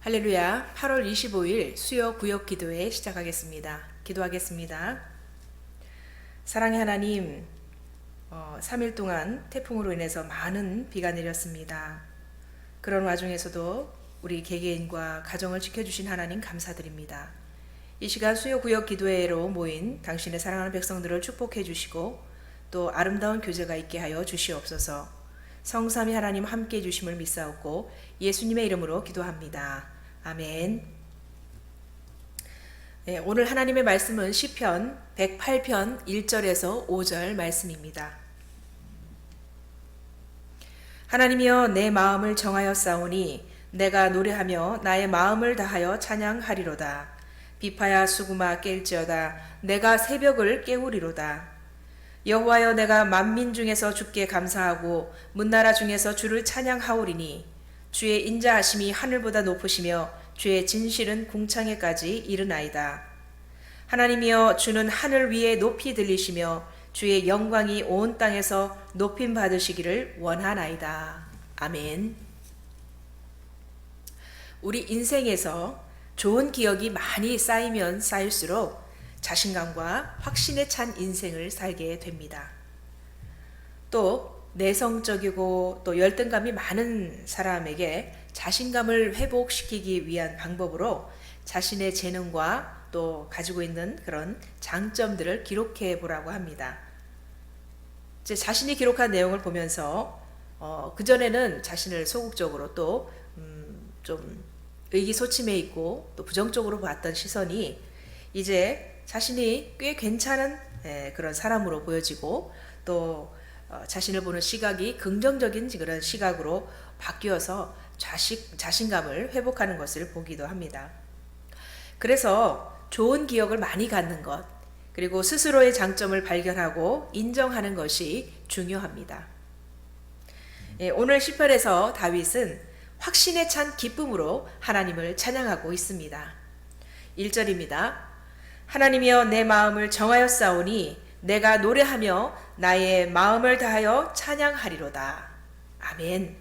할렐루야. 8월 25일 수요 구역 기도회 시작하겠습니다. 기도하겠습니다. 사랑의 하나님, 3일 동안 태풍으로 인해서 많은 비가 내렸습니다. 그런 와중에서도 우리 개개인과 가정을 지켜주신 하나님 감사드립니다. 이 시간 수요 구역 기도회로 모인 당신의 사랑하는 백성들을 축복해 주시고 또 아름다운 교제가 있게 하여 주시옵소서. 성삼위 하나님 함께 해주심을 믿사옵고 예수님의 이름으로 기도합니다. 아멘. 네, 오늘 하나님의 말씀은 시편 108편 1절에서 5절 말씀입니다. 하나님이여 내 마음을 정하였사오니 내가 노래하며 나의 마음을 다하여 찬양하리로다. 비파야 수구마 깰지어다. 내가 새벽을 깨우리로다. 여호와여 내가 만민 중에서 주께 감사하고 문나라 중에서 주를 찬양하오리니 주의 인자하심이 하늘보다 높으시며 주의 진실은 궁창에까지 이르나이다. 하나님이여 주는 하늘 위에 높이 들리시며 주의 영광이 온 땅에서 높임 받으시기를 원하나이다. 아멘. 우리 인생에서 좋은 기억이 많이 쌓이면 쌓일수록 자신감과 확신에 찬 인생을 살게 됩니다. 또 내성적이고 또 열등감이 많은 사람에게 자신감을 회복시키기 위한 방법으로 자신의 재능과 또 가지고 있는 그런 장점들을 기록해 보라고 합니다. 이제 자신이 기록한 내용을 보면서 그전에는 자신을 소극적으로 또 좀 의기소침해 있고 또 부정적으로 봤던 시선이 이제 자신이 꽤 괜찮은 그런 사람으로 보여지고 또 자신을 보는 시각이 긍정적인 그런 시각으로 바뀌어서 자신감을 회복하는 것을 보기도 합니다. 그래서 좋은 기억을 많이 갖는 것, 그리고 스스로의 장점을 발견하고 인정하는 것이 중요합니다. 오늘 시편에서 다윗은 확신에 찬 기쁨으로 하나님을 찬양하고 있습니다. 1절입니다. 하나님이여 내 마음을 정하였사오니 내가 노래하며 나의 마음을 다하여 찬양하리로다. 아멘.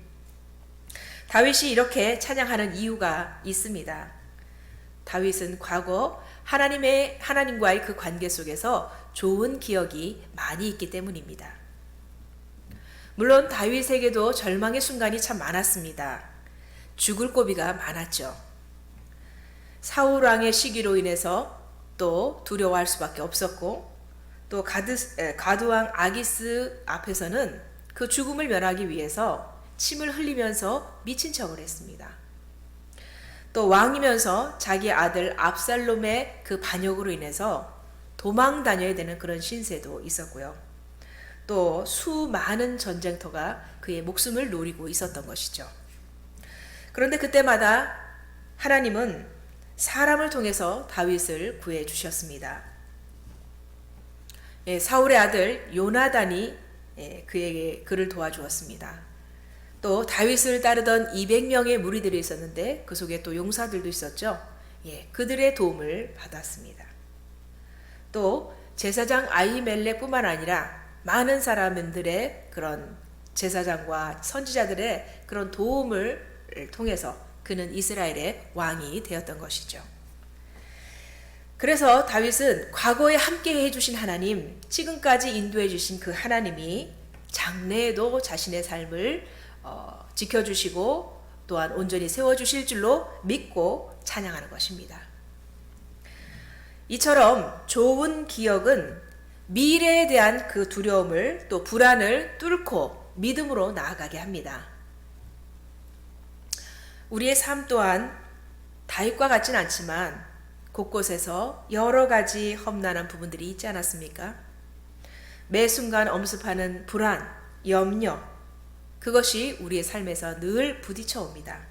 다윗이 이렇게 찬양하는 이유가 있습니다. 다윗은 과거 하나님과의 그 관계 속에서 좋은 기억이 많이 있기 때문입니다. 물론 다윗에게도 절망의 순간이 참 많았습니다. 죽을 고비가 많았죠. 사울 왕의 시기로 인해서 또 두려워할 수밖에 없었고 또 가드왕 아기스 앞에서는 그 죽음을 면하기 위해서 침을 흘리면서 미친 척을 했습니다. 또 왕이면서 자기 아들 압살롬의 그 반역으로 인해서 도망 다녀야 되는 그런 신세도 있었고요. 또 수많은 전쟁터가 그의 목숨을 노리고 있었던 것이죠. 그런데 그때마다 하나님은 사람을 통해서 다윗을 구해 주셨습니다. 사울의 아들 요나단이 그에게 그를 도와주었습니다. 또 다윗을 따르던 200명의 무리들이 있었는데 그 속에 또 용사들도 있었죠. 그들의 도움을 받았습니다. 또 제사장 아히멜렉뿐만 아니라 많은 사람들의 그런 제사장과 선지자들의 그런 도움을 통해서 그는 이스라엘의 왕이 되었던 것이죠. 그래서 다윗은 과거에 함께 해주신 하나님, 지금까지 인도해 주신 그 하나님이 장래에도 자신의 삶을 지켜주시고 또한 온전히 세워주실 줄로 믿고 찬양하는 것입니다. 이처럼 좋은 기억은 미래에 대한 그 두려움을 또 불안을 뚫고 믿음으로 나아가게 합니다. 우리의 삶 또한 다윗과 같진 않지만 곳곳에서 여러 가지 험난한 부분들이 있지 않았습니까? 매 순간 엄습하는 불안, 염려, 그것이 우리의 삶에서 늘 부딪혀 옵니다.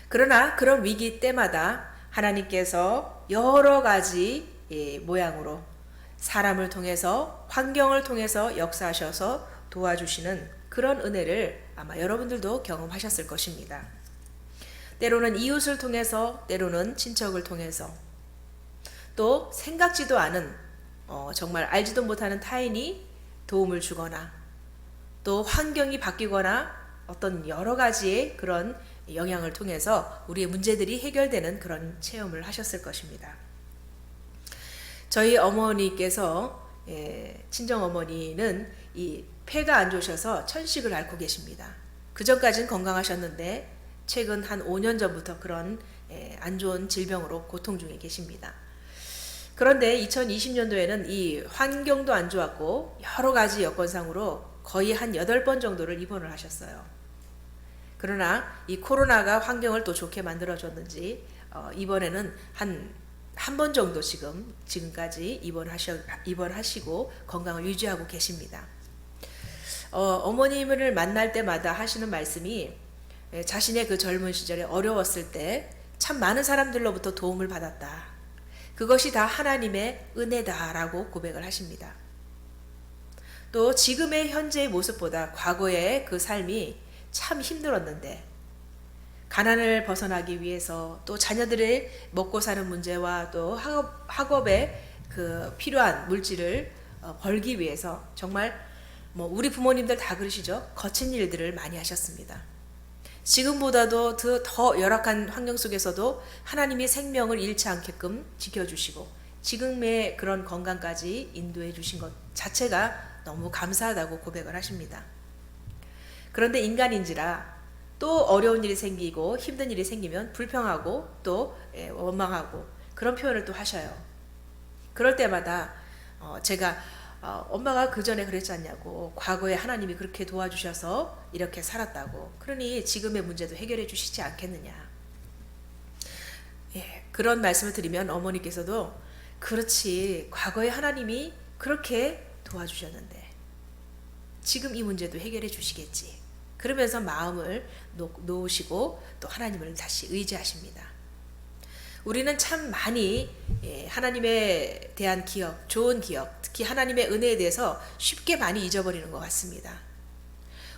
그러나 그런 위기 때마다 하나님께서 여러 가지 모양으로 사람을 통해서 환경을 통해서 역사하셔서 도와주시는 그런 은혜를 아마 여러분들도 경험하셨을 것입니다. 때로는 이웃을 통해서, 때로는 친척을 통해서, 또 생각지도 않은 정말 알지도 못하는 타인이 도움을 주거나 또 환경이 바뀌거나 어떤 여러 가지의 그런 영향을 통해서 우리의 문제들이 해결되는 그런 체험을 하셨을 것입니다. 저희 어머니께서 친정 어머니는 이 폐가 안 좋으셔서 천식을 앓고 계십니다. 그 전까지는 건강하셨는데 최근 한 5년 전부터 그런 안 좋은 질병으로 고통 중에 계십니다. 그런데 2020년도에는 이 환경도 안 좋았고 여러 가지 여건상으로 거의 한 8번 정도를 입원을 하셨어요. 그러나 이 코로나가 환경을 또 좋게 만들어줬는지 이번에는 한 번 정도 지금까지 입원하시고 건강을 유지하고 계십니다. 어머님을 만날 때마다 하시는 말씀이 자신의 그 젊은 시절에 어려웠을 때 참 많은 사람들로부터 도움을 받았다. 그것이 다 하나님의 은혜다라고 고백을 하십니다. 또 지금의 현재의 모습보다 과거의 그 삶이 참 힘들었는데 가난을 벗어나기 위해서 또 자녀들의 먹고 사는 문제와 또 학업에 그 필요한 물질을 벌기 위해서 정말 우리 부모님들 다 그러시죠. 거친 일들을 많이 하셨습니다. 지금보다도 더 열악한 환경 속에서도 하나님이 생명을 잃지 않게끔 지켜주시고 지금의 그런 건강까지 인도해 주신 것 자체가 너무 감사하다고 고백을 하십니다. 그런데 인간인지라 또 어려운 일이 생기고 힘든 일이 생기면 불평하고 또 원망하고 그런 표현을 또 하셔요. 그럴 때마다 제가 엄마가 그 전에 그랬지 않냐고, 과거에 하나님이 그렇게 도와주셔서 이렇게 살았다고, 그러니 지금의 문제도 해결해 주시지 않겠느냐. 그런 말씀을 드리면 어머니께서도 그렇지, 과거에 하나님이 그렇게 도와주셨는데 지금 이 문제도 해결해 주시겠지, 그러면서 마음을 놓으시고 또 하나님을 다시 의지하십니다. 우리는 참 많이 하나님에 대한 기억, 좋은 기억, 특히 하나님의 은혜에 대해서 쉽게 많이 잊어버리는 것 같습니다.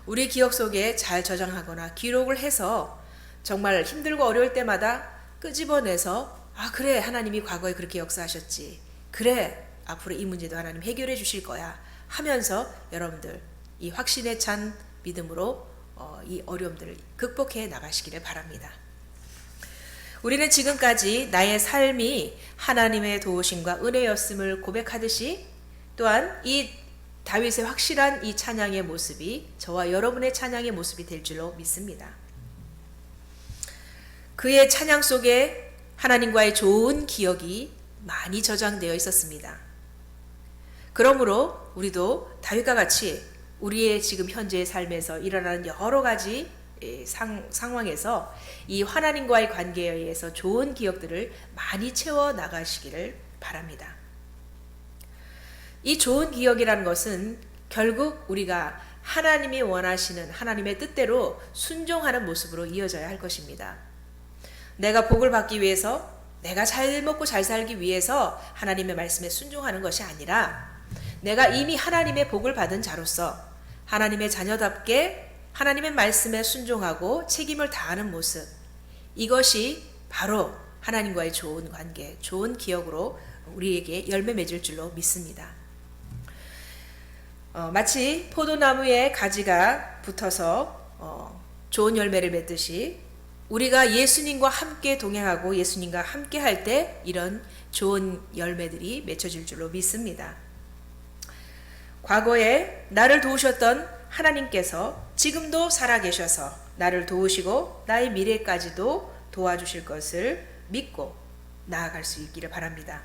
우리 기억 속에 잘 저장하거나 기록을 해서 정말 힘들고 어려울 때마다 끄집어내서 그래, 하나님이 과거에 그렇게 역사하셨지, 그래, 앞으로 이 문제도 하나님 해결해 주실 거야 하면서 여러분들 이 확신에 찬 믿음으로 이 어려움들을 극복해 나가시기를 바랍니다. 우리는 지금까지 나의 삶이 하나님의 도우심과 은혜였음을 고백하듯이 또한 이 다윗의 확실한 이 찬양의 모습이 저와 여러분의 찬양의 모습이 될 줄로 믿습니다. 그의 찬양 속에 하나님과의 좋은 기억이 많이 저장되어 있었습니다. 그러므로 우리도 다윗과 같이 우리의 지금 현재의 삶에서 일어나는 여러 가지 상황에서 이 하나님과의 관계에 의해서 좋은 기억들을 많이 채워 나가시기를 바랍니다. 이 좋은 기억이라는 것은 결국 우리가 하나님이 원하시는 하나님의 뜻대로 순종하는 모습으로 이어져야 할 것입니다. 내가 복을 받기 위해서, 내가 잘 먹고 잘 살기 위해서 하나님의 말씀에 순종하는 것이 아니라 내가 이미 하나님의 복을 받은 자로서 하나님의 자녀답게 하나님의 말씀에 순종하고 책임을 다하는 모습, 이것이 바로 하나님과의 좋은 관계, 좋은 기억으로 우리에게 열매 맺을 줄로 믿습니다. 마치 포도나무에 가지가 붙어서 좋은 열매를 맺듯이 우리가 예수님과 함께 동행하고 예수님과 함께 할 때 이런 좋은 열매들이 맺혀질 줄로 믿습니다. 과거에 나를 도우셨던 하나님께서 지금도 살아계셔서 나를 도우시고 나의 미래까지도 도와주실 것을 믿고 나아갈 수 있기를 바랍니다.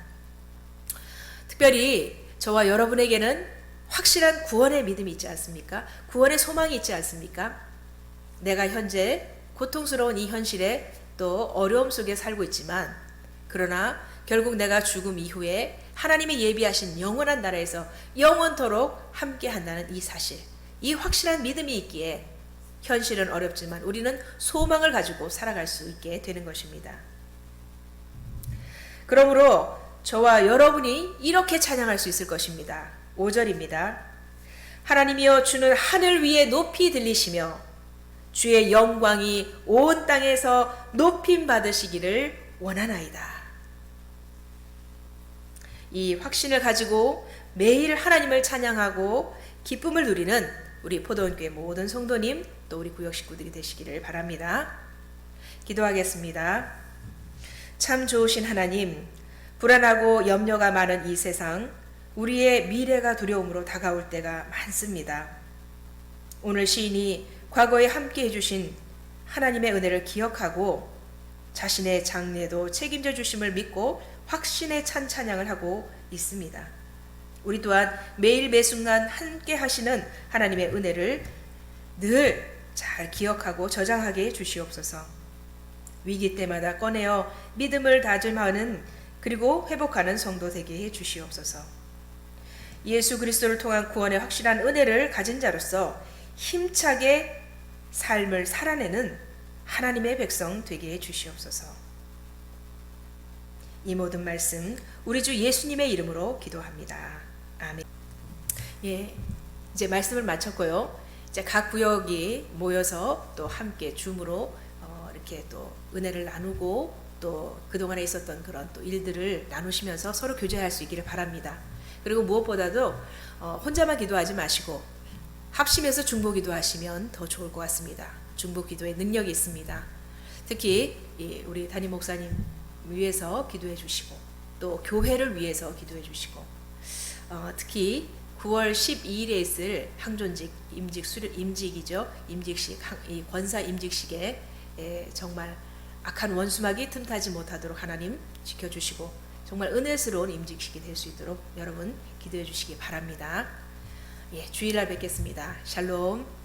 특별히 저와 여러분에게는 확실한 구원의 믿음이 있지 않습니까? 구원의 소망이 있지 않습니까? 내가 현재 고통스러운 이 현실에 또 어려움 속에 살고 있지만, 그러나 결국 내가 죽음 이후에 하나님의 예비하신 영원한 나라에서 영원토록 함께 한다는 이 사실, 이 확실한 믿음이 있기에 현실은 어렵지만 우리는 소망을 가지고 살아갈 수 있게 되는 것입니다. 그러므로 저와 여러분이 이렇게 찬양할 수 있을 것입니다. 5절입니다. 하나님이여, 주는 하늘 위에 높이 들리시며 주의 영광이 온 땅에서 높임 받으시기를 원하나이다. 이 확신을 가지고 매일 하나님을 찬양하고 기쁨을 누리는 우리 포도원교회 모든 성도님, 또 우리 구역 식구들이 되시기를 바랍니다. 기도하겠습니다. 참 좋으신 하나님, 불안하고 염려가 많은 이 세상, 우리의 미래가 두려움으로 다가올 때가 많습니다. 오늘 시인이 과거에 함께 해주신 하나님의 은혜를 기억하고 자신의 장래도 책임져 주심을 믿고 확신에 찬 찬양을 하고 있습니다. 우리 또한 매일 매순간 함께 하시는 하나님의 은혜를 늘 잘 기억하고 저장하게 해 주시옵소서. 위기 때마다 꺼내어 믿음을 다짐하는 그리고 회복하는 성도 되게 해 주시옵소서. 예수 그리스도를 통한 구원의 확실한 은혜를 가진 자로서 힘차게 삶을 살아내는 하나님의 백성 되게 해 주시옵소서. 이 모든 말씀 우리 주 예수님의 이름으로 기도합니다. 아멘. 예, 이제 말씀을 마쳤고요. 이제 각 구역이 모여서 또 함께 줌으로 이렇게 또 은혜를 나누고 또 그동안에 있었던 그런 또 일들을 나누시면서 서로 교제할 수 있기를 바랍니다. 그리고 무엇보다도 혼자만 기도하지 마시고 합심해서 중보 기도하시면 더 좋을 것 같습니다. 중보 기도에 능력이 있습니다. 특히 우리 담임 목사님 위해서 기도해 주시고 또 교회를 위해서 기도해 주시고 특히 9월 12일에 있을 항존직 임직이죠. 임직식 이 권사 임직식에 정말 악한 원수막이 틈타지 못하도록 하나님 지켜주시고 정말 은혜스러운 임직식이 될 수 있도록 여러분 기도해 주시기 바랍니다. 예, 주일날 뵙겠습니다. 샬롬.